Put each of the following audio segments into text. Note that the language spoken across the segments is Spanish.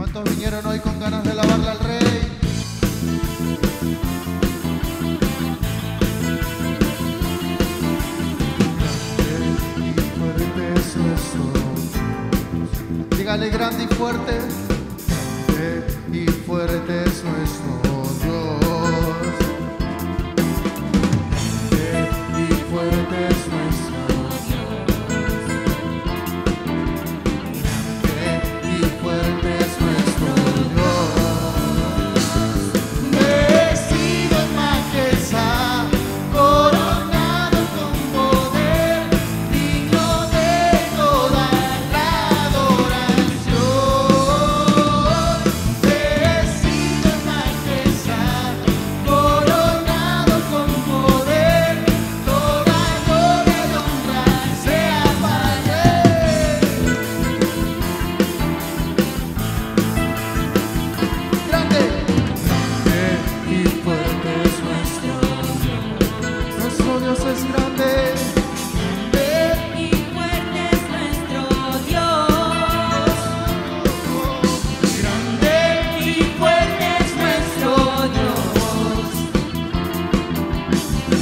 ¿Cuántos vinieron hoy con ganas de alabarle al Rey? Y fuerte es nuestro Dios. Dígale grande y fuerte. Grande y fuerte es nuestro Dios. Grande y fuerte es nuestro Dios. Grande y fuerte es nuestro Dios. Vestido en majestad, coronado con poder, digno de toda la adoración. Vestido en majestad, coronado con poder, toda gloria y honra sea para Él. Grande y fuerte es nuestro Dios. Nuestro Dios es grande. Y fuerte es nuestro Dios. Grande Y fuerte es nuestro Dios.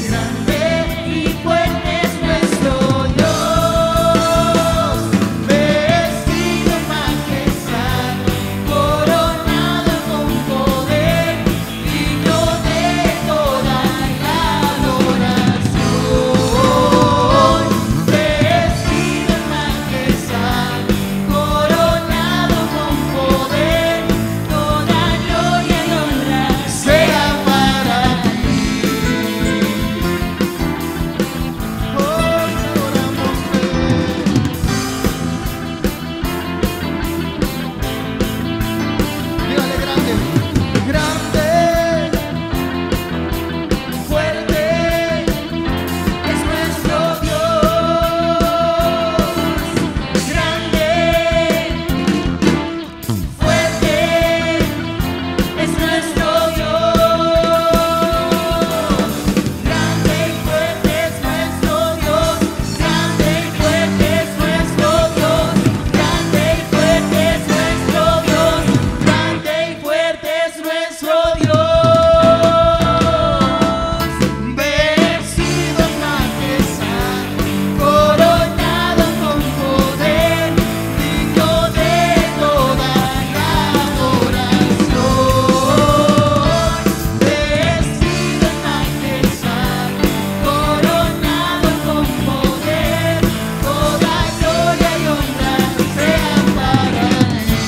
grande Y fuerte es nuestro Dios. vestido en majestad, Coronado con poder, digno de toda la adoración. vestido en majestad, Coronado con poder, toda gloria y honra sea para ti. Hoy te adoramos, dígale grande, grande, fuerte es nuestro Dios. Grande, fuerte es nuestro Dios. Grande y fuerte es nuestro Dios. Grande y fuerte es nuestro Dios. Grande y fuerte es nuestro Dios. Grande y fuerte es nuestro Dios. vestido en majestad, Coronado con poder, digno de toda la adoración. vestido en majestad, Coronado con poder, toda gloria y honra sea para Él.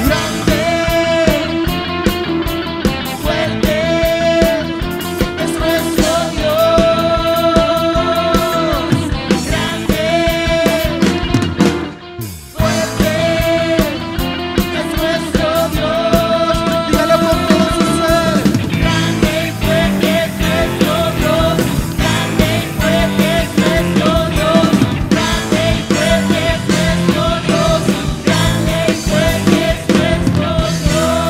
grande, Fuerte es nuestro Dios. Grande, fuerte es nuestro Dios. dígalo con todo su ser. Grande y fuerte es nuestro Dios. Grande y fuerte es nuestro Dios. Grande y fuerte es nuestro Dios. Grande y fuerte es nuestro Dios.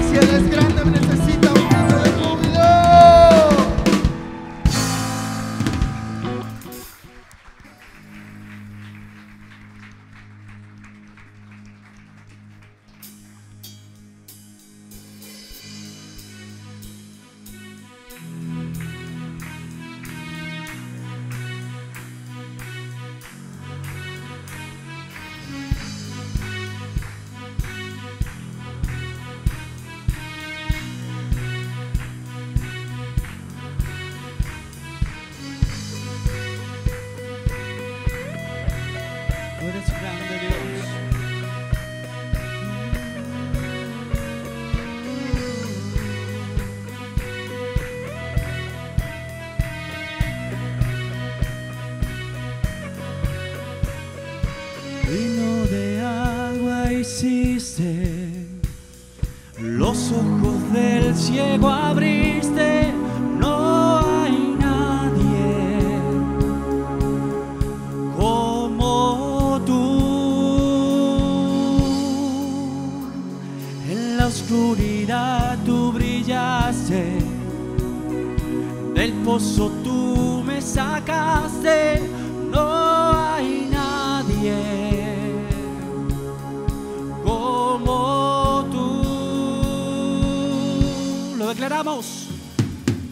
Si Él es grande, necesita un grito de júbilo. Tú eres grande, Dios. Vino de agua hiciste, los ojos del ciego abriste, no hay nadie como tú. En la oscuridad tú brillaste, del pozo tú me sacaste, no hay nadie como tú. Lo declaramos.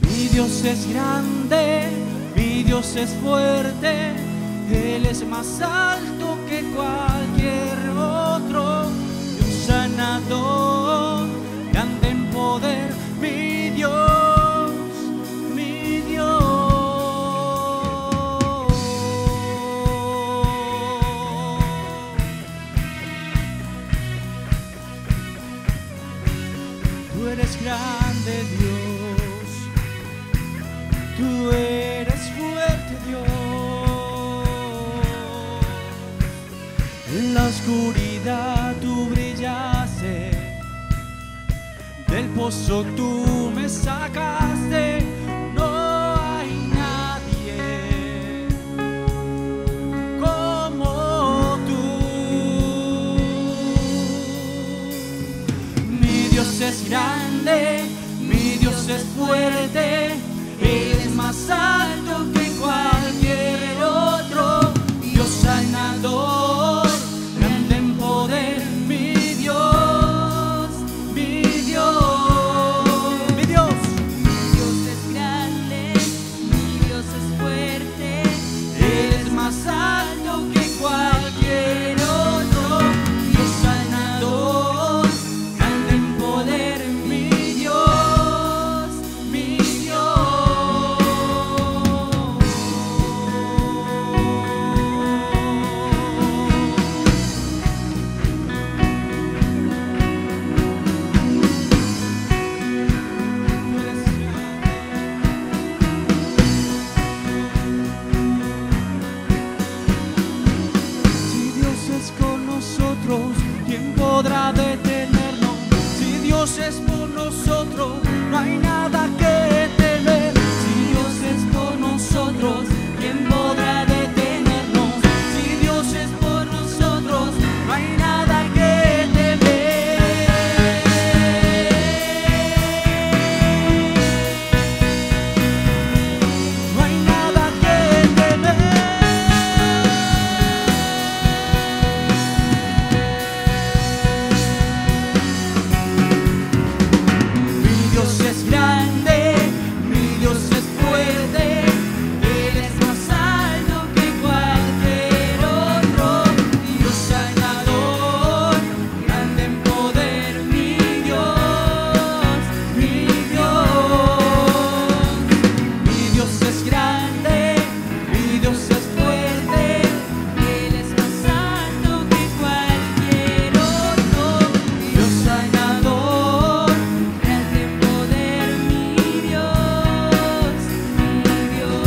Mi Dios es grande, mi Dios es fuerte, Él es más alto que cualquier otro. Dios sanador, grande en poder, mi Dios, mi Dios. Tú eres grande, Dios, tú eres fuerte, Dios. En la oscuridad tú brillaste, del pozo tú me sacaste, no hay nadie como tú. Mi Dios es grande, mi Dios es fuerte, Él es más alto que cualquier otro. Dios sanador, grande en poder, mi Dios, mi Dios, mi Dios. Mi Dios es grande, mi Dios es fuerte, Él es más alto que cualquier otro. Dios sanador, grande en poder, mi Dios, mi Dios. Si Dios es con nosotros, ¿quién podrá detenernos? Si Dios es por nosotros, no hay nada que temer. Si Dios es por nosotros, ¿quién podrá detenernos? Si Dios es por nosotros, no hay nada que temer. No hay nada que temer. Mi Dios es grande, mi Dios es fuerte, Él es más alto que cualquier otro. Dios sanador, grande en poder, mi Dios, mi Dios. Mi Dios es grande, mi Dios es fuerte, Él es más alto que cualquier otro. Dios sanador. Grande en poder, mi Dios, mi Dios.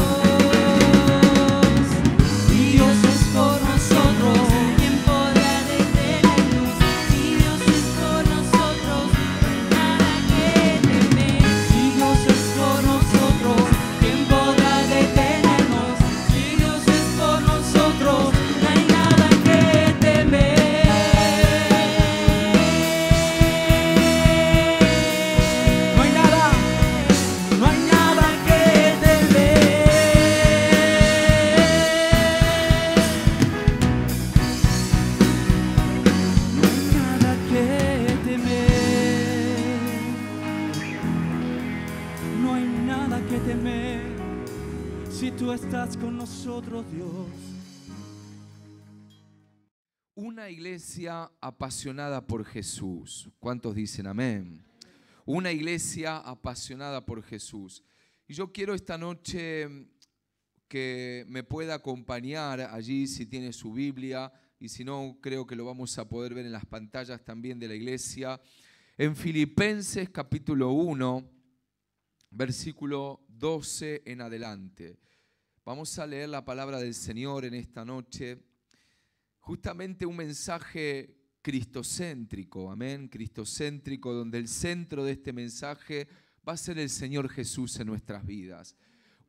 Mi Dios es por nosotros. ¿Quién podrá detenernos? Si Dios es por nosotros, no hay nada que temer. Si Dios es por nosotros, ¿quién podrá detenernos? Si Dios es por nosotros, no hay nada que temer. No hay nada, no hay nada que temer. No hay nada que temer. No hay nada que temer si tú estás con nosotros, Dios. Una iglesia apasionada por Jesús. ¿Cuántos dicen amén? Una iglesia apasionada por Jesús. Y yo quiero esta noche que me pueda acompañar allí si tiene su Biblia, y si no, creo que lo vamos a poder ver en las pantallas también de la iglesia. En Filipenses capítulo 1, versículo 12 en adelante. Vamos a leer la palabra del Señor en esta noche. Justamente un mensaje cristocéntrico, amén, cristocéntrico, donde el centro de este mensaje va a ser el Señor Jesús en nuestras vidas.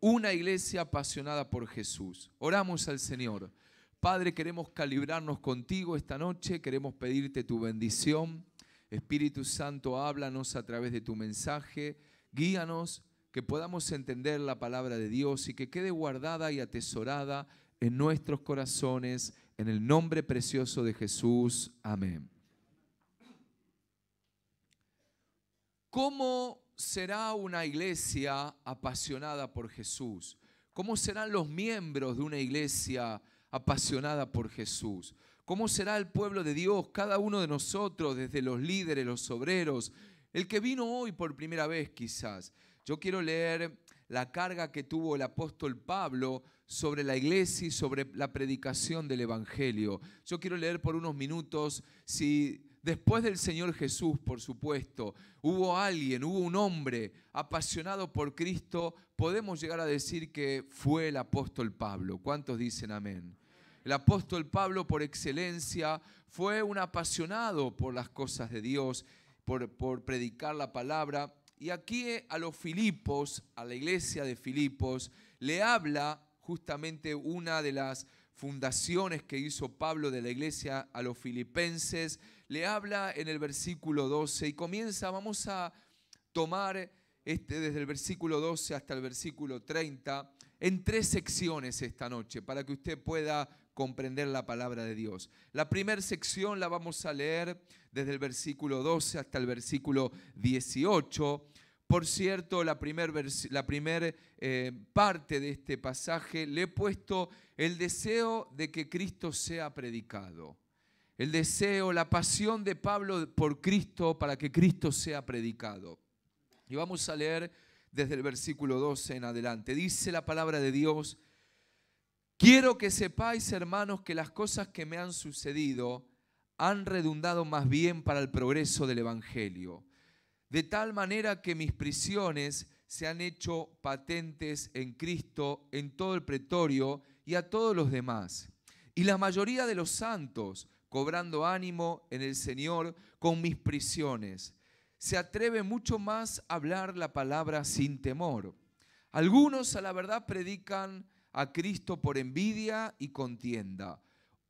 Una iglesia apasionada por Jesús. Oramos al Señor. Padre, queremos calibrarnos contigo esta noche, queremos pedirte tu bendición. Espíritu Santo, háblanos a través de tu mensaje, guíanos, que podamos entender la palabra de Dios y que quede guardada y atesorada en nuestros corazones, en el nombre precioso de Jesús. Amén. ¿Cómo será una iglesia apasionada por Jesús? ¿Cómo serán los miembros de una iglesia apasionada por Jesús? ¿Cómo será el pueblo de Dios, cada uno de nosotros, desde los líderes, los obreros, el que vino hoy por primera vez quizás? Yo quiero leer la carga que tuvo el apóstol Pablo sobre la iglesia y sobre la predicación del Evangelio. Yo quiero leer por unos minutos. Si después del Señor Jesús, por supuesto, hubo un hombre apasionado por Cristo, podemos llegar a decir que fue el apóstol Pablo. ¿Cuántos dicen amén? El apóstol Pablo, por excelencia, fue un apasionado por las cosas de Dios, por predicar la palabra. Y aquí a los Filipos, a la iglesia de Filipos, le habla justamente una de las fundaciones que hizo Pablo de la iglesia a los filipenses. Le habla en el versículo 12 y comienza, vamos a tomar desde el versículo 12 hasta el versículo 30, en 3 secciones esta noche, para que usted pueda comprender la palabra de Dios. La primera sección la vamos a leer desde el versículo 12 hasta el versículo 18. Por cierto, la primera parte de este pasaje le he puesto el deseo de que Cristo sea predicado. El deseo, la pasión de Pablo por Cristo para que Cristo sea predicado. Y vamos a leer desde el versículo 12 en adelante. Dice la palabra de Dios: quiero que sepáis, hermanos, que las cosas que me han sucedido han redundado más bien para el progreso del Evangelio. De tal manera que mis prisiones se han hecho patentes en Cristo, en todo el pretorio y a todos los demás. Y la mayoría de los santos, cobrando ánimo en el Señor con mis prisiones, se atreve mucho más a hablar la palabra sin temor. Algunos a la verdad predican a Cristo por envidia y contienda,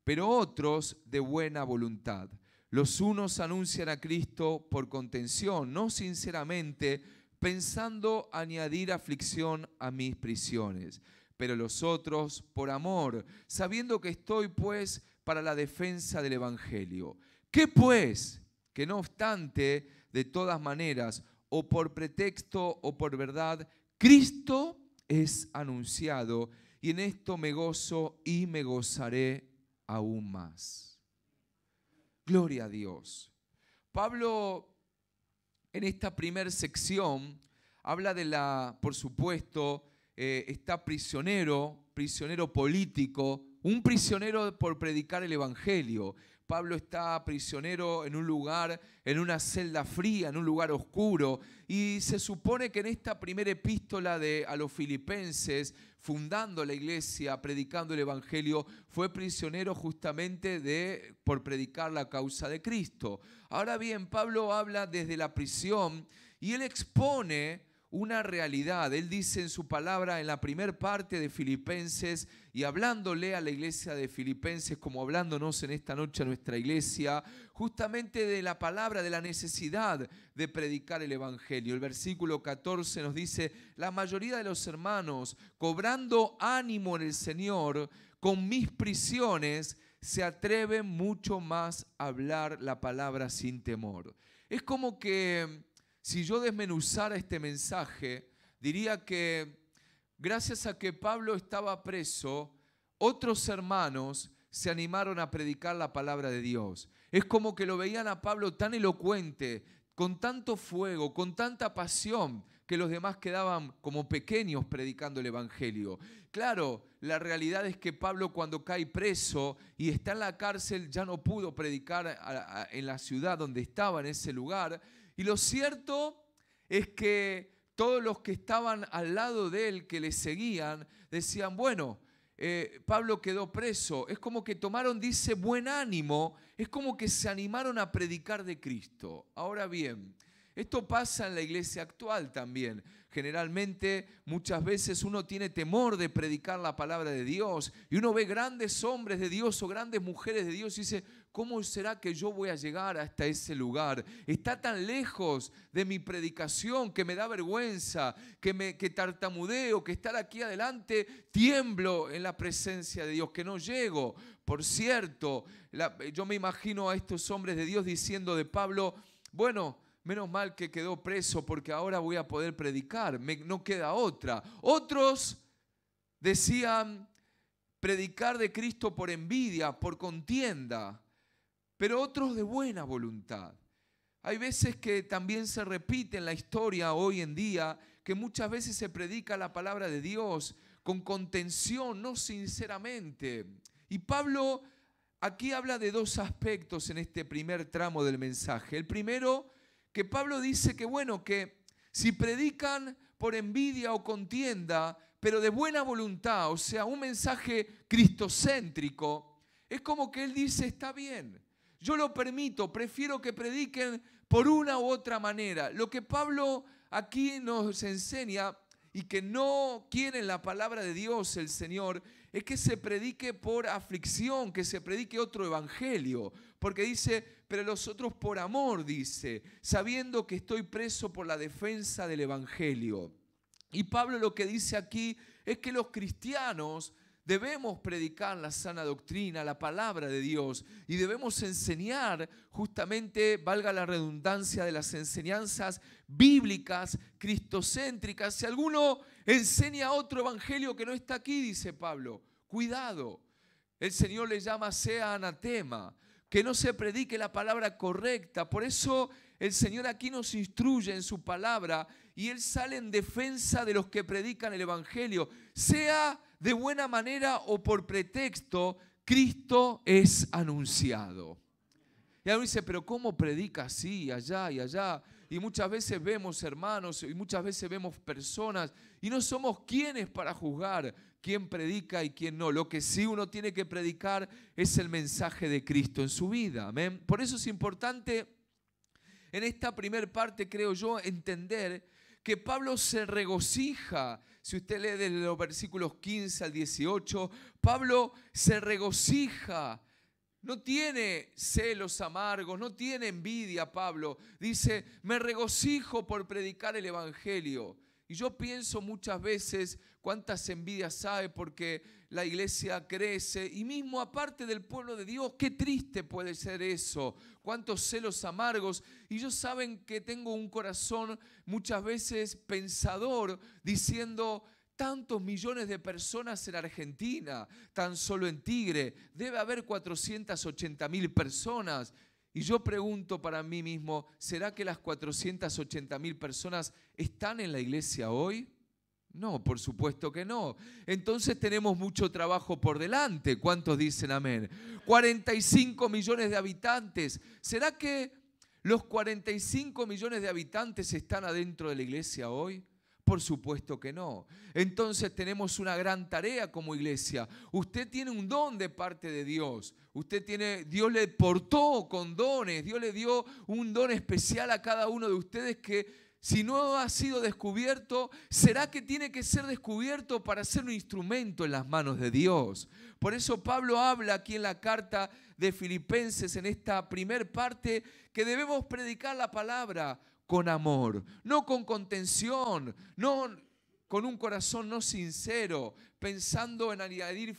pero otros de buena voluntad. Los unos anuncian a Cristo por contención, no sinceramente, pensando añadir aflicción a mis prisiones, pero los otros por amor, sabiendo que estoy pues para la defensa del Evangelio. ¿Qué pues? Que no obstante, de todas maneras, o por pretexto o por verdad, Cristo es anunciado, y en esto me gozo y me gozaré aún más. Gloria a Dios. Pablo, en esta primera sección, habla de por supuesto, está prisionero político, un prisionero por predicar el Evangelio. Pablo está prisionero en un lugar, en una celda fría, en un lugar oscuro. Y se supone que en esta primera epístola a los filipenses, fundando la iglesia, predicando el Evangelio, fue prisionero justamente por predicar la causa de Cristo. Ahora bien, Pablo habla desde la prisión y él expone una realidad. Él dice en su palabra en la primera parte de Filipenses, y hablándole a la iglesia de Filipenses como hablándonos en esta noche a nuestra iglesia, justamente de la palabra, de la necesidad de predicar el Evangelio. El versículo 14 nos dice: la mayoría de los hermanos, cobrando ánimo en el Señor, con mis prisiones, se atreven mucho más a hablar la palabra sin temor. Es como que si yo desmenuzara este mensaje, diría que gracias a que Pablo estaba preso, otros hermanos se animaron a predicar la palabra de Dios. Es como que lo veían a Pablo tan elocuente, con tanto fuego, con tanta pasión, que los demás quedaban como pequeños predicando el Evangelio. Claro, la realidad es que Pablo, cuando cae preso y está en la cárcel, ya no pudo predicar en la ciudad donde estaba, en ese lugar. Y lo cierto es que todos los que estaban al lado de él, que le seguían, decían: bueno, Pablo quedó preso. Es como que tomaron, dice, buen ánimo. Es como que se animaron a predicar de Cristo. Ahora bien, esto pasa en la iglesia actual también. Generalmente, muchas veces uno tiene temor de predicar la palabra de Dios y uno ve grandes hombres de Dios o grandes mujeres de Dios y dice: ¿cómo será que yo voy a llegar hasta ese lugar? Está tan lejos de mi predicación que me da vergüenza, que tartamudeo, que estar aquí adelante tiemblo en la presencia de Dios, que no llego. Por cierto, yo me imagino a estos hombres de Dios diciendo de Pablo, bueno, menos mal que quedó preso porque ahora voy a poder predicar, no queda otra. Otros decían predicar de Cristo por envidia, por contienda, pero otros de buena voluntad. Hay veces que también se repite en la historia hoy en día que muchas veces se predica la palabra de Dios con contención, no sinceramente. Y Pablo aquí habla de dos aspectos en este primer tramo del mensaje. El primero, que Pablo dice que bueno, que si predican por envidia o contienda, pero de buena voluntad, o sea, un mensaje cristocéntrico, es como que él dice, está bien, yo lo permito, prefiero que prediquen por una u otra manera. Lo que Pablo aquí nos enseña y que no quiere en la palabra de Dios el Señor, es que se predique por aflicción, que se predique otro evangelio. Porque dice, pero los otros por amor, dice, sabiendo que estoy preso por la defensa del evangelio. Y Pablo lo que dice aquí es que los cristianos debemos predicar la sana doctrina, la palabra de Dios, y debemos enseñar justamente, valga la redundancia, de las enseñanzas bíblicas, cristocéntricas. Si alguno enseña otro evangelio que no está aquí, dice Pablo, cuidado. El Señor le llama sea anatema, que no se predique la palabra correcta. Por eso el Señor aquí nos instruye en su palabra y Él sale en defensa de los que predican el evangelio, sea de buena manera o por pretexto, Cristo es anunciado. Y alguien dice, pero ¿cómo predica así, allá y allá? Y muchas veces vemos hermanos y muchas veces vemos personas y no somos quienes para juzgar quién predica y quién no. Lo que sí uno tiene que predicar es el mensaje de Cristo en su vida. Amén. Por eso es importante en esta primer parte, creo yo, entender que Pablo se regocija. Si usted lee desde los versículos 15 al 18, Pablo se regocija. No tiene celos amargos, no tiene envidia Pablo. Dice, me regocijo por predicar el evangelio. Y yo pienso muchas veces cuántas envidias hay porque la iglesia crece. Y mismo aparte del pueblo de Dios, qué triste puede ser eso. Cuántos celos amargos. Y ellos saben que tengo un corazón muchas veces pensador diciendo, tantos millones de personas en Argentina, tan solo en Tigre, debe haber 480.000 personas. Y yo pregunto para mí mismo, ¿será que las 480.000 personas están en la iglesia hoy? No, por supuesto que no. Entonces tenemos mucho trabajo por delante. ¿Cuántos dicen amén? 45 millones de habitantes. ¿Será que los 45 millones de habitantes están adentro de la iglesia hoy? Por supuesto que no. Entonces tenemos una gran tarea como iglesia. Usted tiene un don de parte de Dios. Dios le portó con dones. Dios le dio un don especial a cada uno de ustedes que si no ha sido descubierto, será que tiene que ser descubierto para ser un instrumento en las manos de Dios. Por eso Pablo habla aquí en la carta de Filipenses, en esta primer parte, que debemos predicar la palabra con amor, no con contención, no con un corazón no sincero, pensando en añadir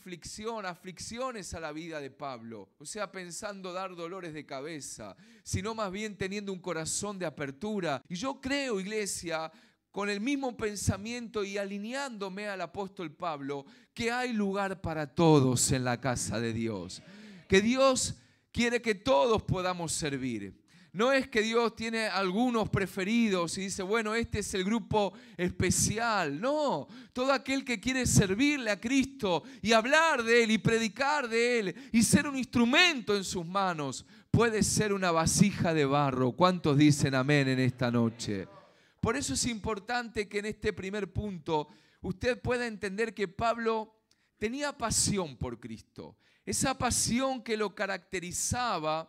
aflicciones a la vida de Pablo. O sea, pensando dar dolores de cabeza, sino más bien teniendo un corazón de apertura. Y yo creo, iglesia, con el mismo pensamiento y alineándome al apóstol Pablo, que hay lugar para todos en la casa de Dios. Que Dios quiere que todos podamos servir. No es que Dios tiene algunos preferidos y dice, bueno, este es el grupo especial. No, todo aquel que quiere servirle a Cristo y hablar de Él y predicar de Él y ser un instrumento en sus manos, puede ser una vasija de barro. ¿Cuántos dicen amén en esta noche? Por eso es importante que en este primer punto usted pueda entender que Pablo tenía pasión por Cristo. Esa pasión que lo caracterizaba,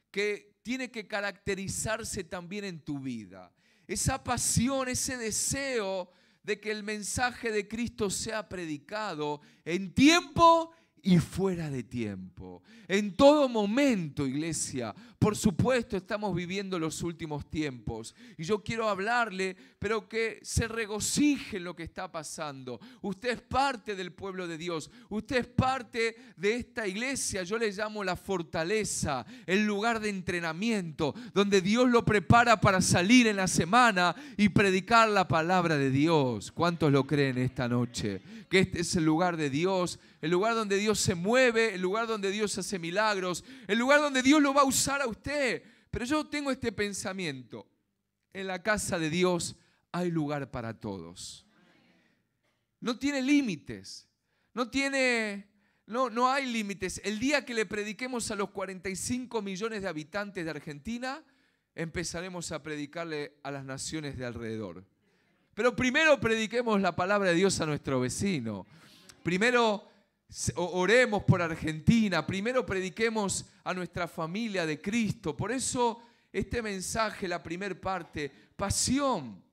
que tiene que caracterizarse también en tu vida. Esa pasión, ese deseo de que el mensaje de Cristo sea predicado en tiempo y fuera de tiempo. En todo momento, iglesia, por supuesto estamos viviendo los últimos tiempos. Y yo quiero hablarle, pero que se regocije en lo que está pasando. Usted es parte del pueblo de Dios. Usted es parte de esta iglesia. Yo le llamo la fortaleza, el lugar de entrenamiento, donde Dios lo prepara para salir en la semana y predicar la palabra de Dios. ¿Cuántos lo creen esta noche? Que este es el lugar de Dios, el lugar donde Dios se mueve, el lugar donde Dios hace milagros, el lugar donde Dios lo va a usar a usted. Pero yo tengo este pensamiento: en la casa de Dios hay lugar para todos. No tiene límites, no hay límites. El día que le prediquemos a los 45 millones de habitantes de Argentina, empezaremos a predicarle a las naciones de alrededor. Pero primero prediquemos la palabra de Dios a nuestro vecino. Primero oremos por Argentina. Primero prediquemos a nuestra familia de Cristo. Por eso este mensaje, la primera parte, pasión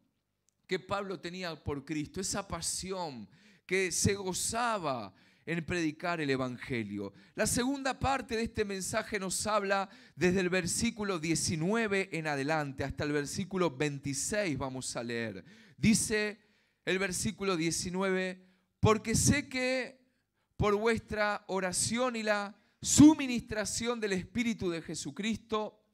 que Pablo tenía por Cristo. Esa pasión que se gozaba en predicar el Evangelio. La segunda parte de este mensaje nos habla desde el versículo 19 en adelante hasta el versículo 26 vamos a leer. Dice el versículo 19: porque sé que por vuestra oración y la suministración del Espíritu de Jesucristo,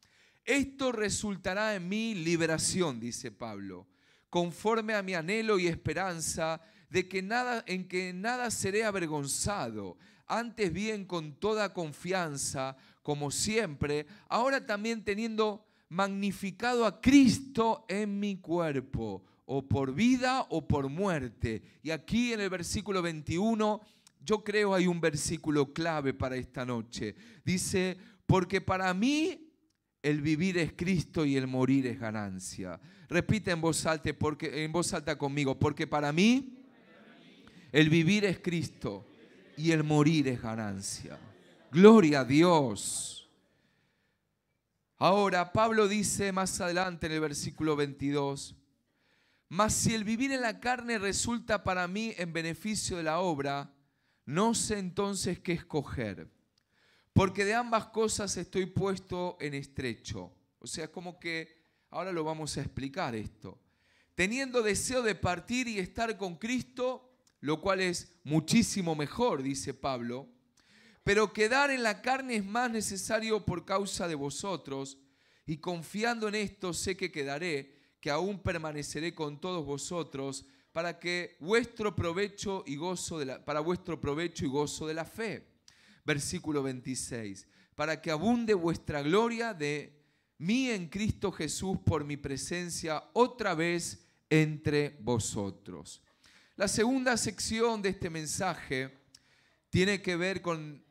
esto resultará en mí liberación, dice Pablo, conforme a mi anhelo y esperanza de que en que nada seré avergonzado, antes bien con toda confianza, como siempre, ahora también teniendo magnificado a Cristo en mi cuerpo, o por vida o por muerte. Y aquí en el versículo 21, yo creo hay un versículo clave para esta noche. Dice: porque para mí el vivir es Cristo y el morir es ganancia. Repite en voz alta conmigo: porque para mí el vivir es Cristo y el morir es ganancia. Gloria a Dios. Ahora Pablo dice más adelante en el versículo 22: mas si el vivir en la carne resulta para mí en beneficio de la obra, no sé entonces qué escoger, porque de ambas cosas estoy puesto en estrecho. O sea, como que ahora lo vamos a explicar esto. Teniendo deseo de partir y estar con Cristo, lo cual es muchísimo mejor, dice Pablo, pero quedar en la carne es más necesario por causa de vosotros, y confiando en esto sé que quedaré, que aún permaneceré con todos vosotros para vuestro provecho y gozo de la fe. Versículo 26. Para que abunde vuestra gloria de mí en Cristo Jesús por mi presencia otra vez entre vosotros. La segunda sección de este mensaje tiene que ver con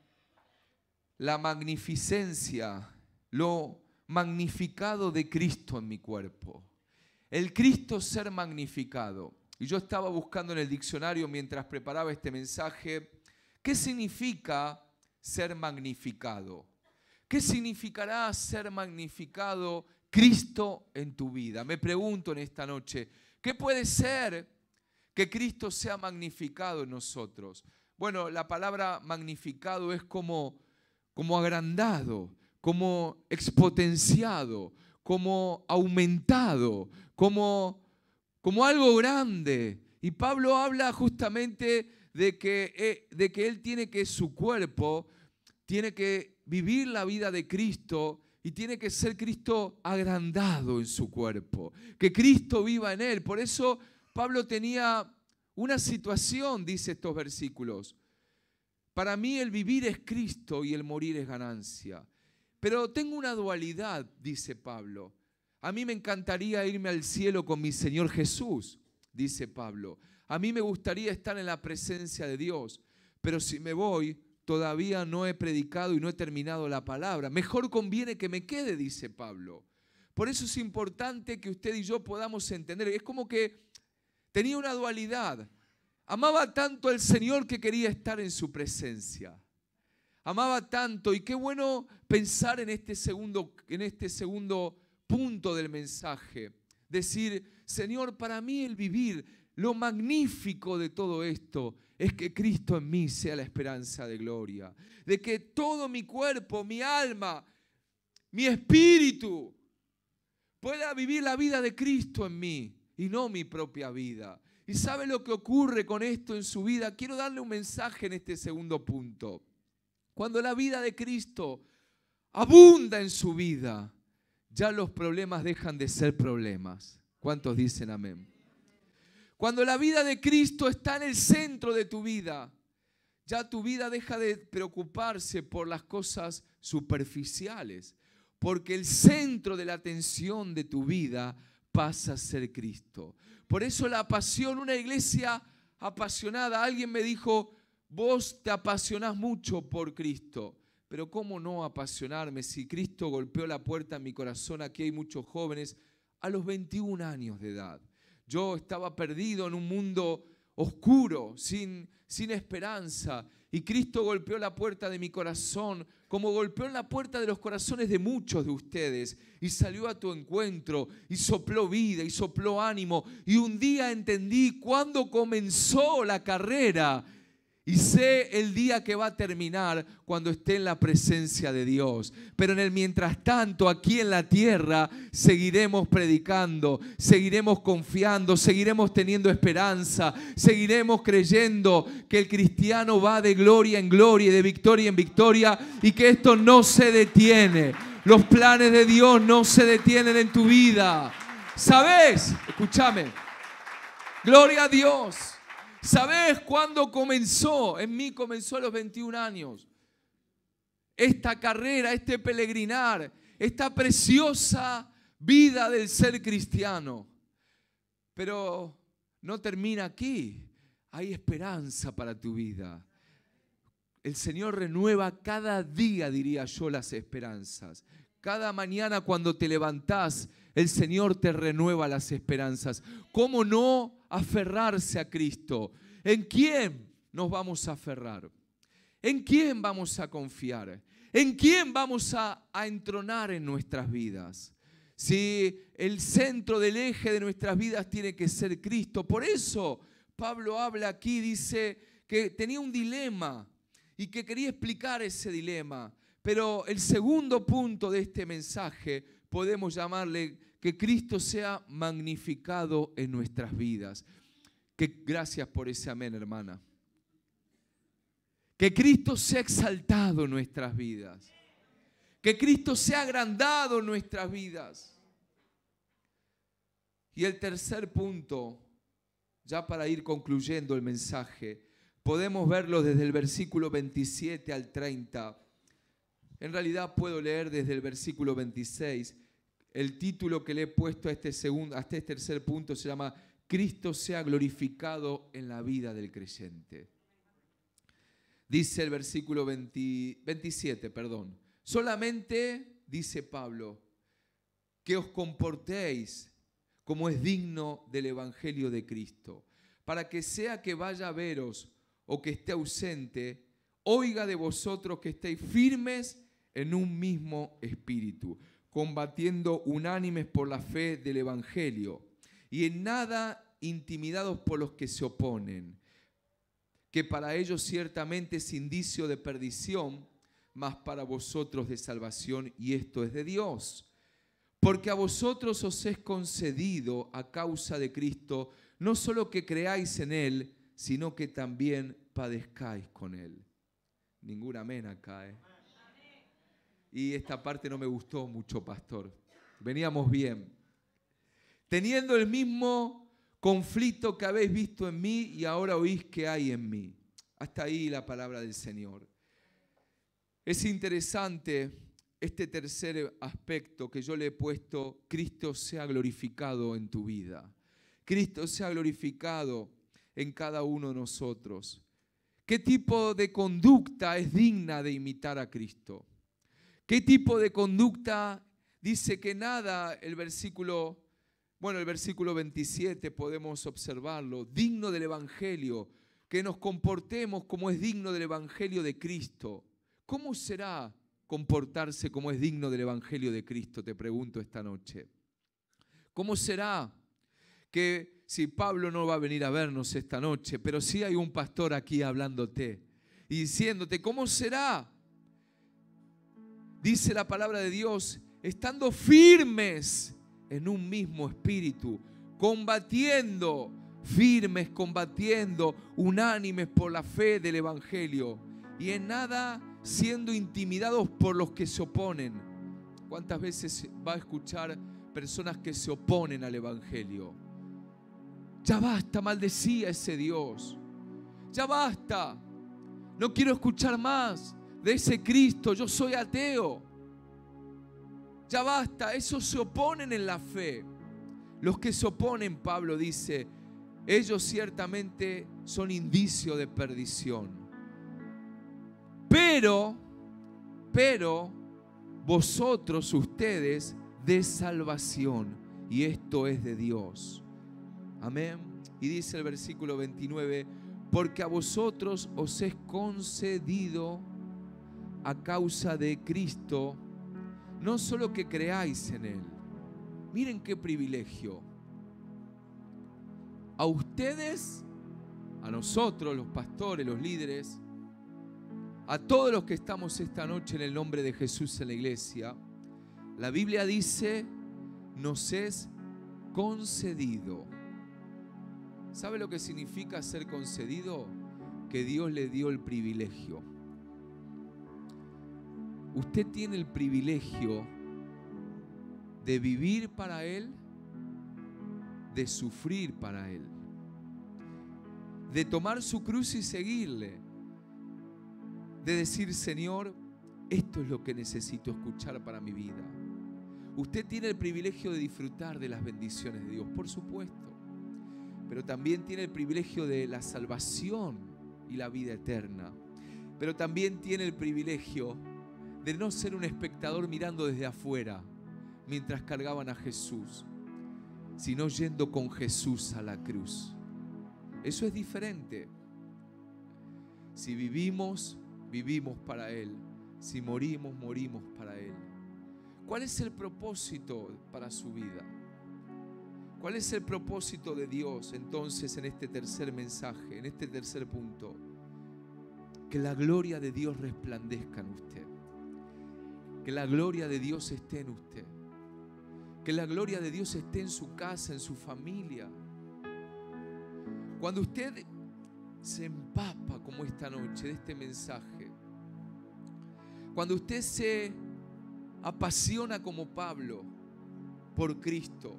la magnificencia, lo magnificado de Cristo en mi cuerpo. El Cristo ser magnificado. Y yo estaba buscando en el diccionario mientras preparaba este mensaje, ¿qué significa ser magnificado? ¿Qué significará ser magnificado Cristo en tu vida? Me pregunto en esta noche, ¿qué puede ser que Cristo sea magnificado en nosotros? Bueno, la palabra magnificado es como agrandado, como exponenciado, como aumentado, como algo grande. Y Pablo habla justamente de que él tiene que, su cuerpo, tiene que vivir la vida de Cristo y tiene que ser Cristo agrandado en su cuerpo, que Cristo viva en él. Por eso Pablo tenía una situación, dice estos versículos. Para mí el vivir es Cristo y el morir es ganancia. Pero tengo una dualidad, dice Pablo. A mí me encantaría irme al cielo con mi Señor Jesús, dice Pablo. A mí me gustaría estar en la presencia de Dios, pero si me voy, todavía no he predicado y no he terminado la palabra. Mejor conviene que me quede, dice Pablo. Por eso es importante que usted y yo podamos entender. Es como que tenía una dualidad. Amaba tanto al Señor que quería estar en su presencia. Amaba tanto, y qué bueno pensar en este segundo punto del mensaje. Decir, Señor, para mí el vivir, lo magnífico de todo esto es que Cristo en mí sea la esperanza de gloria. De que todo mi cuerpo, mi alma, mi espíritu pueda vivir la vida de Cristo en mí y no mi propia vida. ¿Y sabe lo que ocurre con esto en su vida? Quiero darle un mensaje en este segundo punto. Cuando la vida de Cristo abunda en su vida, ya los problemas dejan de ser problemas. ¿Cuántos dicen amén? Cuando la vida de Cristo está en el centro de tu vida, ya tu vida deja de preocuparse por las cosas superficiales, porque el centro de la atención de tu vida pasa a ser Cristo. Por eso la pasión, una iglesia apasionada, alguien me dijo, vos te apasionás mucho por Cristo, pero ¿cómo no apasionarme si Cristo golpeó la puerta en mi corazón? Aquí hay muchos jóvenes a los 21 años de edad. Yo estaba perdido en un mundo oscuro, sin esperanza. Y Cristo golpeó la puerta de mi corazón, como golpeó en la puerta de los corazones de muchos de ustedes. Y salió a tu encuentro, y sopló vida, y sopló ánimo. Y un día entendí cuándo comenzó la carrera. Y sé el día que va a terminar cuando esté en la presencia de Dios. Pero en el mientras tanto, aquí en la tierra, seguiremos predicando, seguiremos confiando, seguiremos teniendo esperanza, seguiremos creyendo que el cristiano va de gloria en gloria y de victoria en victoria y que esto no se detiene. Los planes de Dios no se detienen en tu vida. ¿Sabes? Escúchame. Gloria a Dios. ¿Sabés cuándo comenzó? En mí comenzó a los 21 años. Esta carrera, este peregrinar, esta preciosa vida del ser cristiano. Pero no termina aquí. Hay esperanza para tu vida. El Señor renueva cada día, diría yo, las esperanzas. Cada mañana cuando te levantás, el Señor te renueva las esperanzas. ¿Cómo no aferrarse a Cristo? ¿En quién nos vamos a aferrar? ¿En quién vamos a confiar? ¿En quién vamos a entronar en nuestras vidas? Si el centro del eje de nuestras vidas tiene que ser Cristo. Por eso Pablo habla aquí, dice que tenía un dilema y que quería explicar ese dilema. Pero el segundo punto de este mensaje podemos llamarle que Cristo sea magnificado en nuestras vidas. Gracias por ese amén, hermana. Que Cristo sea exaltado en nuestras vidas. Que Cristo sea agrandado en nuestras vidas. Y el tercer punto, ya para ir concluyendo el mensaje, podemos verlo desde el versículo 27 al 30. En realidad puedo leer desde el versículo 26. El título que le he puesto a este tercer punto se llama Cristo sea glorificado en la vida del creyente. Dice el versículo 27, solamente, dice Pablo, que os comportéis como es digno del Evangelio de Cristo, para que sea que vaya a veros o que esté ausente, oiga de vosotros que estéis firmes en un mismo espíritu, combatiendo unánimes por la fe del Evangelio, y en nada intimidados por los que se oponen, que para ellos ciertamente es indicio de perdición, mas para vosotros de salvación, y esto es de Dios. Porque a vosotros os es concedido a causa de Cristo, no solo que creáis en Él, sino que también padezcáis con Él. Ningún amén acá, Y esta parte no me gustó mucho, pastor. Veníamos bien. Teniendo el mismo conflicto que habéis visto en mí y ahora oís que hay en mí. Hasta ahí la palabra del Señor. Es interesante este tercer aspecto que yo le he puesto, Cristo sea glorificado en tu vida. Cristo sea glorificado en cada uno de nosotros. ¿Qué tipo de conducta es digna de imitar a Cristo? ¿Qué tipo de conducta? Dice que nada, el versículo 27 podemos observarlo, digno del Evangelio, que nos comportemos como es digno del Evangelio de Cristo. ¿Cómo será comportarse como es digno del Evangelio de Cristo? Te pregunto esta noche. ¿Cómo será que si Pablo no va a venir a vernos esta noche, pero sí hay un pastor aquí hablándote y diciéndote, ¿cómo será? Dice la palabra de Dios, estando firmes en un mismo espíritu, combatiendo, firmes, combatiendo, unánimes por la fe del Evangelio y en nada siendo intimidados por los que se oponen. ¿Cuántas veces va a escuchar personas que se oponen al Evangelio? Ya basta, maldecía ese Dios. Ya basta. No quiero escuchar más de ese Cristo. Yo soy ateo. Ya basta. Esos se oponen en la fe. Los que se oponen, Pablo dice, ellos ciertamente son indicio de perdición. Pero vosotros, ustedes, de salvación. Y esto es de Dios. Amén. Y dice el versículo 29, porque a vosotros os es concedido a causa de Cristo, no solo que creáis en Él. Miren qué privilegio. A ustedes, a nosotros, los pastores, los líderes, a todos los que estamos esta noche en el nombre de Jesús en la iglesia, la Biblia dice, nos es concedido. ¿Sabe lo que significa ser concedido? Que Dios le dio el privilegio. Usted tiene el privilegio de vivir para Él, de sufrir para Él, de tomar su cruz y seguirle, de decir, Señor, esto es lo que necesito escuchar para mi vida. Usted tiene el privilegio de disfrutar de las bendiciones de Dios, por supuesto, pero también tiene el privilegio de la salvación y la vida eterna. Pero también tiene el privilegio de no ser un espectador mirando desde afuera mientras cargaban a Jesús, sino yendo con Jesús a la cruz. Eso es diferente. Si vivimos, vivimos para Él. Si morimos, morimos para Él. ¿Cuál es el propósito para su vida? ¿Cuál es el propósito de Dios entonces en este tercer mensaje, en este tercer punto? Que la gloria de Dios resplandezca en usted. Que la gloria de Dios esté en usted. Que la gloria de Dios esté en su casa, en su familia. Cuando usted se empapa como esta noche de este mensaje, cuando usted se apasiona como Pablo por Cristo,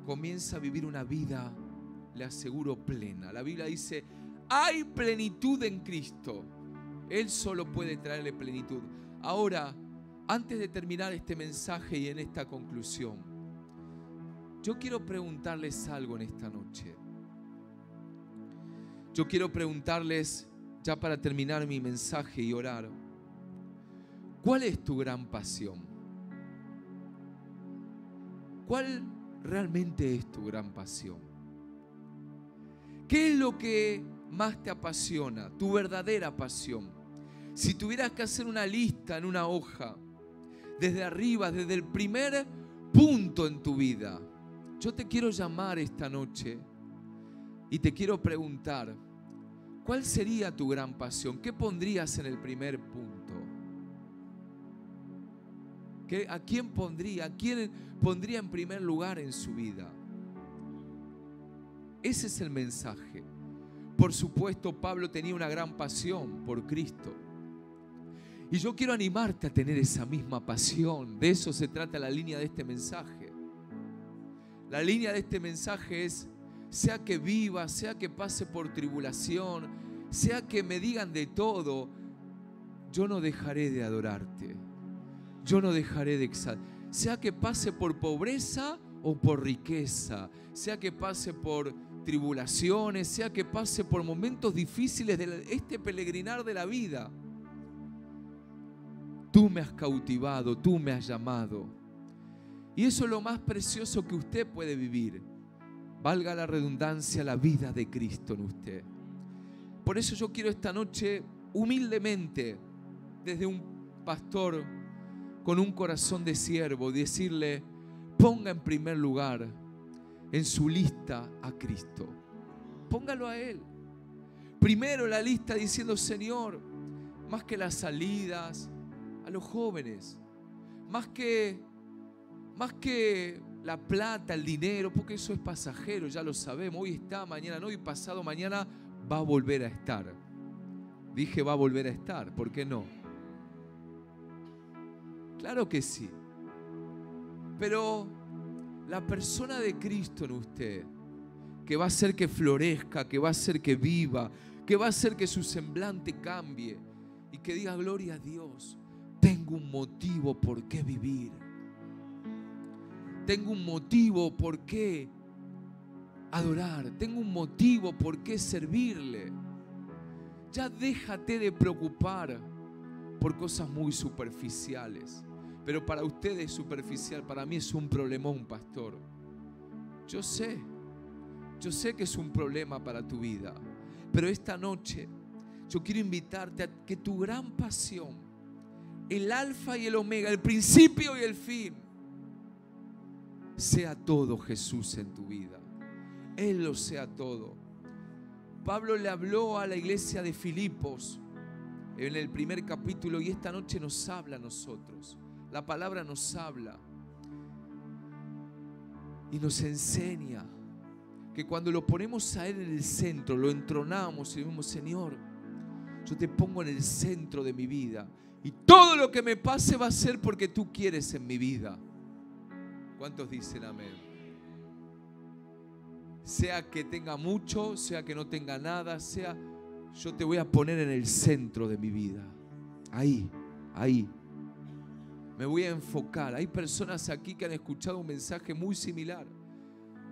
comienza a vivir una vida, le aseguro, plena. La Biblia dice, hay plenitud en Cristo. Él solo puede traerle plenitud. Ahora, antes de terminar este mensaje y en esta conclusión, yo quiero preguntarles algo en esta noche. Yo quiero preguntarles, ya para terminar mi mensaje y orar, ¿cuál es tu gran pasión? ¿Cuál realmente es tu gran pasión? ¿Qué es lo que más te apasiona? Tu verdadera pasión. Si tuvieras que hacer una lista en una hoja, desde arriba, desde el primer punto en tu vida, yo te quiero llamar esta noche y te quiero preguntar, ¿cuál sería tu gran pasión? ¿Qué pondrías en el primer punto? ¿A quién pondría? ¿A quién pondría en primer lugar en su vida? Ese es el mensaje. Por supuesto, Pablo tenía una gran pasión por Cristo. Y yo quiero animarte a tener esa misma pasión. De eso se trata la línea de este mensaje. La línea de este mensaje es, sea que viva, sea que pase por tribulación, sea que me digan de todo, yo no dejaré de adorarte. Yo no dejaré de exaltar. Sea que pase por pobreza o por riqueza, sea que pase por tribulaciones, sea que pase por momentos difíciles de este peregrinar de la vida. Tú me has cautivado, tú me has llamado. Y eso es lo más precioso que usted puede vivir. Valga la redundancia, la vida de Cristo en usted. Por eso yo quiero esta noche, humildemente, desde un pastor con un corazón de siervo, decirle, ponga en primer lugar en su lista a Cristo. Póngalo a Él. Primero en la lista diciendo: Señor, más que las salidas, a los jóvenes, más que la plata, el dinero, porque eso es pasajero, ya lo sabemos. Hoy está, mañana no, y pasado mañana va a volver a estar. Dije va a volver a estar, ¿por qué no? Claro que sí. Pero la persona de Cristo en usted, que va a hacer que florezca, que va a hacer que viva, que va a hacer que su semblante cambie y que diga: gloria a Dios, tengo un motivo por qué vivir. Tengo un motivo por qué adorar. Tengo un motivo por qué servirle. Ya déjate de preocupar por cosas muy superficiales. Pero para usted es superficial, para mí es un problemón, pastor. Yo sé que es un problema para tu vida. Pero esta noche yo quiero invitarte a que tu gran pasión, el alfa y el omega, el principio y el fin, sea todo Jesús en tu vida. Él lo sea todo. Pablo le habló a la iglesia de Filipos en el primer capítulo, y esta noche nos habla a nosotros. La palabra nos habla y nos enseña que cuando lo ponemos a Él en el centro, lo entronamos y le decimos: Señor, yo te pongo en el centro de mi vida, y todo lo que me pase va a ser porque tú quieres en mi vida. ¿Cuántos dicen amén? Sea que tenga mucho, sea que no tenga nada, sea, yo te voy a poner en el centro de mi vida. Ahí me voy a enfocar. Hay personas aquí que han escuchado un mensaje muy similar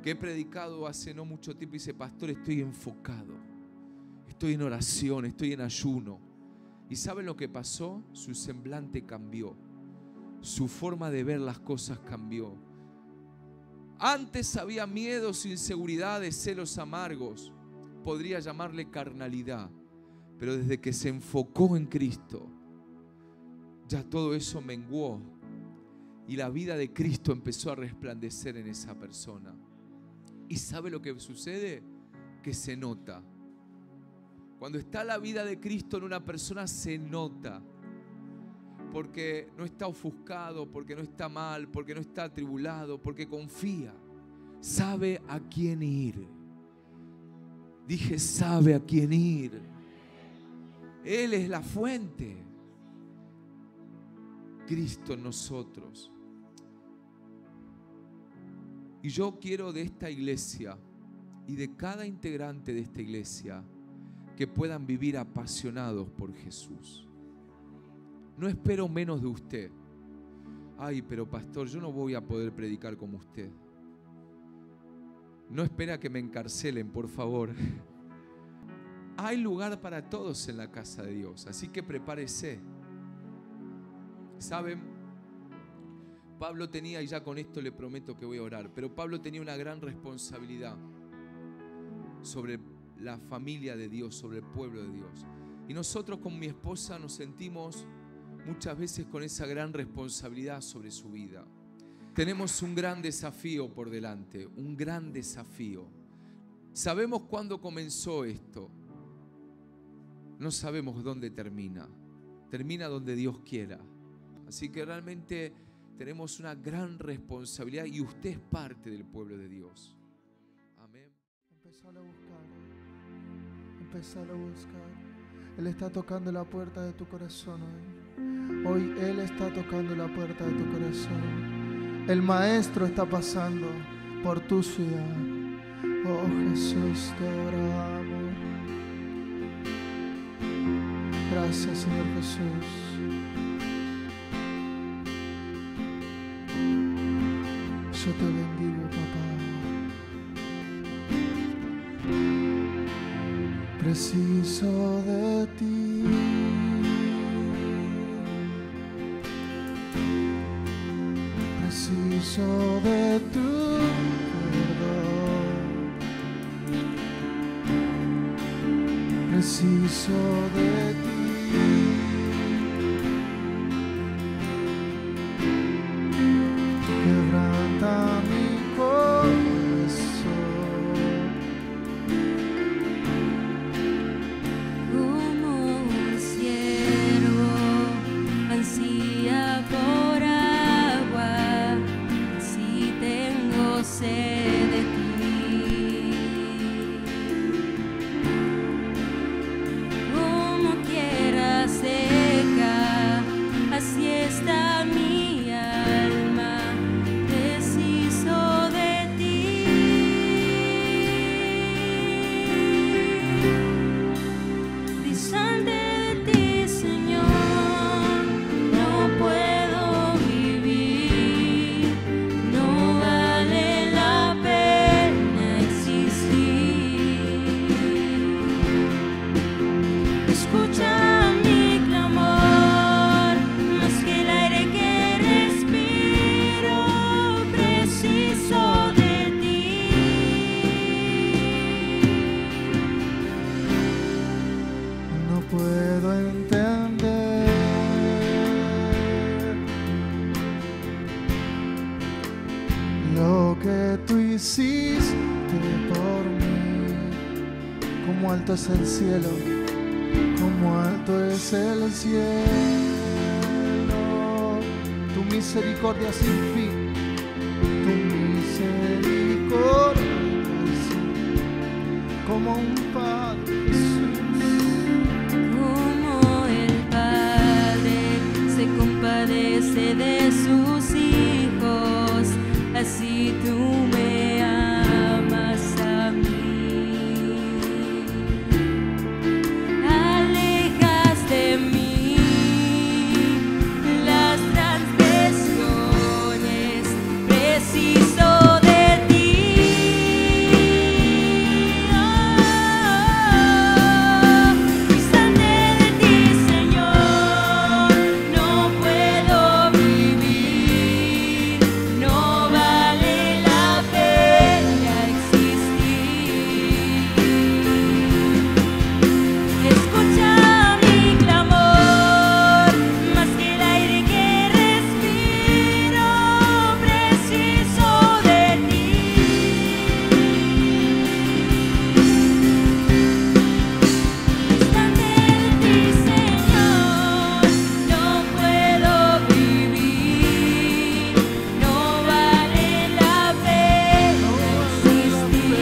que he predicado hace no mucho tiempo y dice: pastor, estoy enfocado, estoy en oración, estoy en ayuno. ¿Y saben lo que pasó? Su semblante cambió, su forma de ver las cosas cambió. Antes había miedos, inseguridades, celos amargos, podría llamarle carnalidad, pero desde que se enfocó en Cristo, ya todo eso menguó y la vida de Cristo empezó a resplandecer en esa persona. ¿Y sabe lo que sucede? Que se nota. Cuando está la vida de Cristo en una persona, se nota. Porque no está ofuscado, porque no está mal, porque no está atribulado, porque confía. Sabe a quién ir. Dije, sabe a quién ir. Él es la fuente. Cristo en nosotros. Y yo quiero de esta iglesia y de cada integrante de esta iglesia que puedan vivir apasionados por Jesús. No espero menos de usted. Ay, pero pastor, yo no voy a poder predicar como usted. No espera que me encarcelen, por favor. Hay lugar para todos en la casa de Dios, así que prepárese. ¿Saben? Pablo tenía, y ya con esto le prometo que voy a orar, pero Pablo tenía una gran responsabilidad sobre la familia de Dios, sobre el pueblo de Dios. Y nosotros con mi esposa nos sentimos muchas veces con esa gran responsabilidad sobre su vida. Tenemos un gran desafío por delante, un gran desafío. Sabemos cuándo comenzó esto. No sabemos dónde termina. Termina donde Dios quiera. Así que realmente tenemos una gran responsabilidad y usted es parte del pueblo de Dios. Amén. Empezalo a buscar. Empezalo a buscar. Él está tocando la puerta de tu corazón hoy. Hoy Él está tocando la puerta de tu corazón. El Maestro está pasando por tu ciudad. Oh Jesús, te adoramos. Gracias, Señor Jesús. Yo te bendigo, papá. Preciso de ti. Preciso de tu perdón. Preciso de ti. Quebranta mi corazón. Como alto es el cielo, como alto es el cielo. Tu misericordia sin fin, tu misericordia sin fin. Como un Padre, Jesús. Como el Padre se compadece de sus hijos, así tú me amas a mí. Alejas de mí las transgresiones, preciso de ti. Distante de ti, Señor, no puedo vivir, no vale la pena existir. Escucha mi clamor, más que el aire que respiro, preciso de ti. Distante de ti, Señor, no puedo vivir, no vale la pena existir.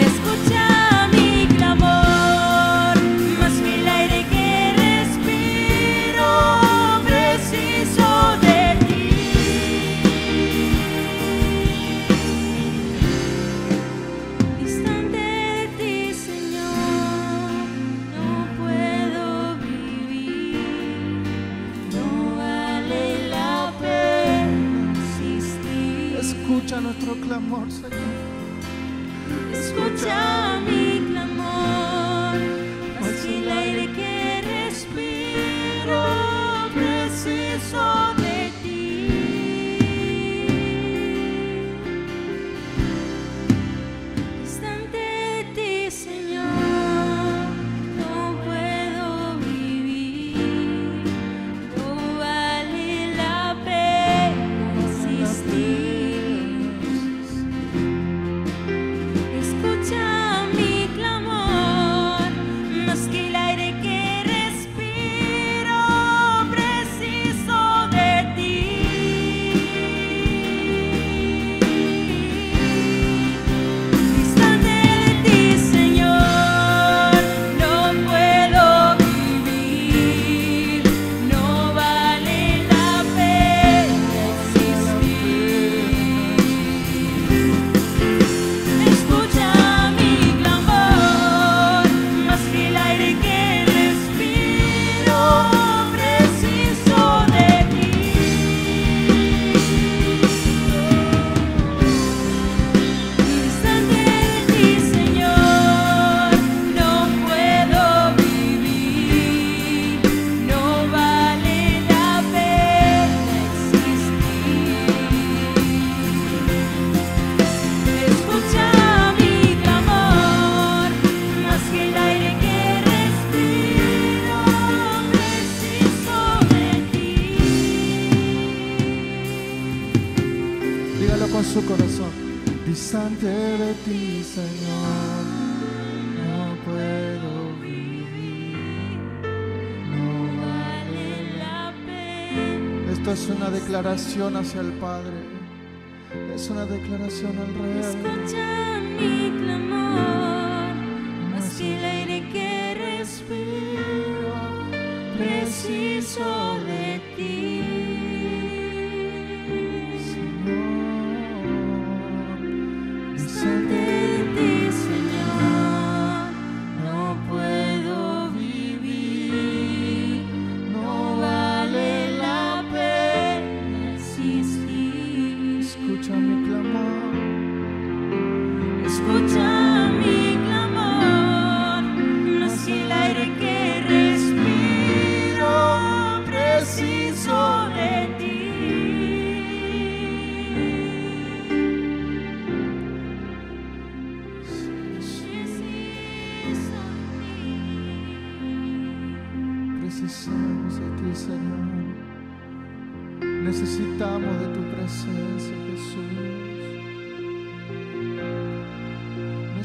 Escucha mi clamor, más que el aire que respiro, preciso de ti. Distante de ti, Señor, no puedo vivir, no vale la pena existir. Escucha nuestro clamor, Señor. Escucha mi clamor, más que el aire que respiro, preciso de ti. Distante de ti, Señor, no puedo vivir, no vale la pena existir. Escucha mi clamor, más que el aire que respiro, preciso de ti. Distante de ti, Señor, no puedo vivir, no vale la pena existir. Escucha mi clamor, más que el aire que respiro, preciso de ti. Distante de ti, Señor, no puedo vivir, no vale la pena existir. Escucha mi clamor, más que el aire que respiro, preciso de ti. Dígalo con su corazón. Distante de ti, Señor, no puedo vivir, no Vale la pena. Esto es una declaración hacia el Padre. Es una declaración al Rey. Escucha mi clamor, más que el aire que respiro, preciso de ti. Distante de ti, Señor, no puedo vivir, no vale la pena existir. Escucha mi clamor. Escucha mi clamor, más que el aire que respiro,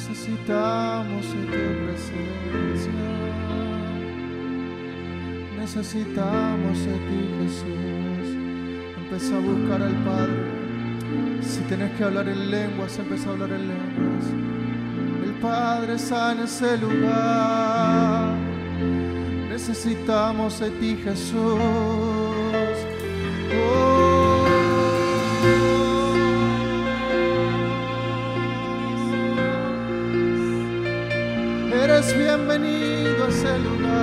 Necesitamos de tu presencia. Necesitamos de ti, Jesús. Empieza a buscar al Padre. Si tenés que hablar en lenguas, empieza a hablar en lenguas. El Padre está en ese lugar. Necesitamos de ti, Jesús. Eres bienvenido a ese lugar.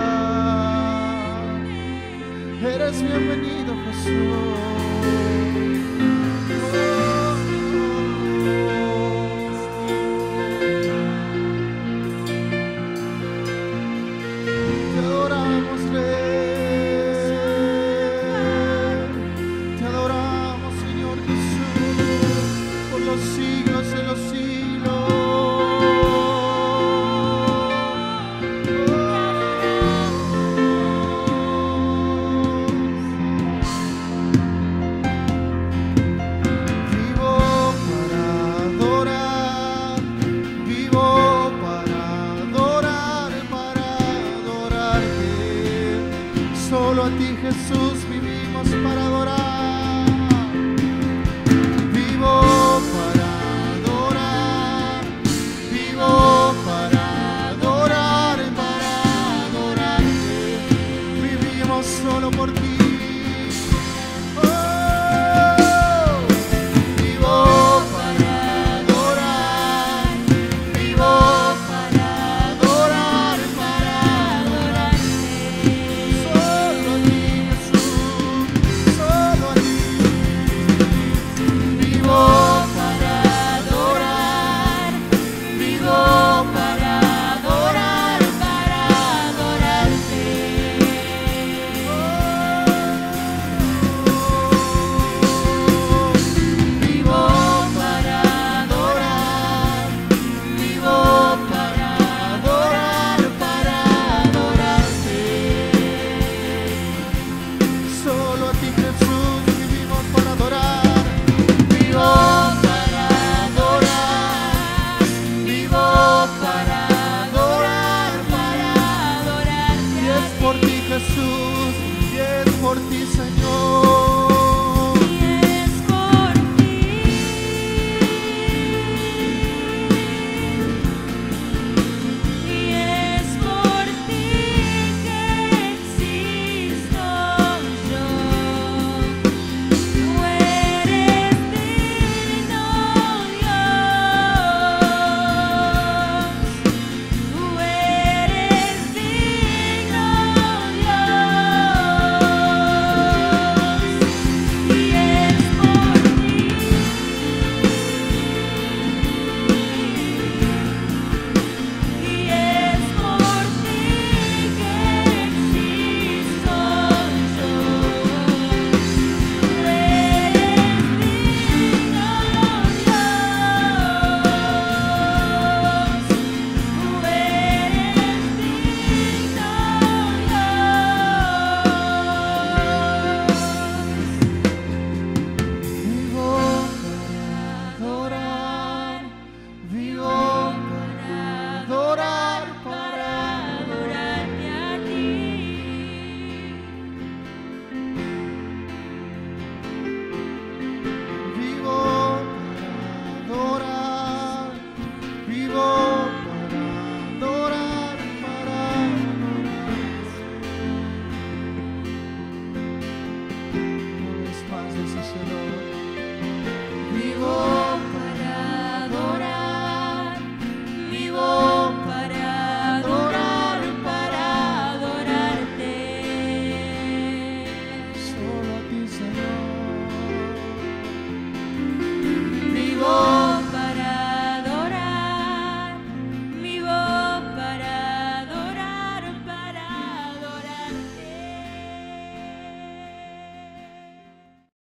Eres bienvenido, Jesús. Te adoramos, Rey. Te adoramos, Señor Jesús, por los siglos de los siglos.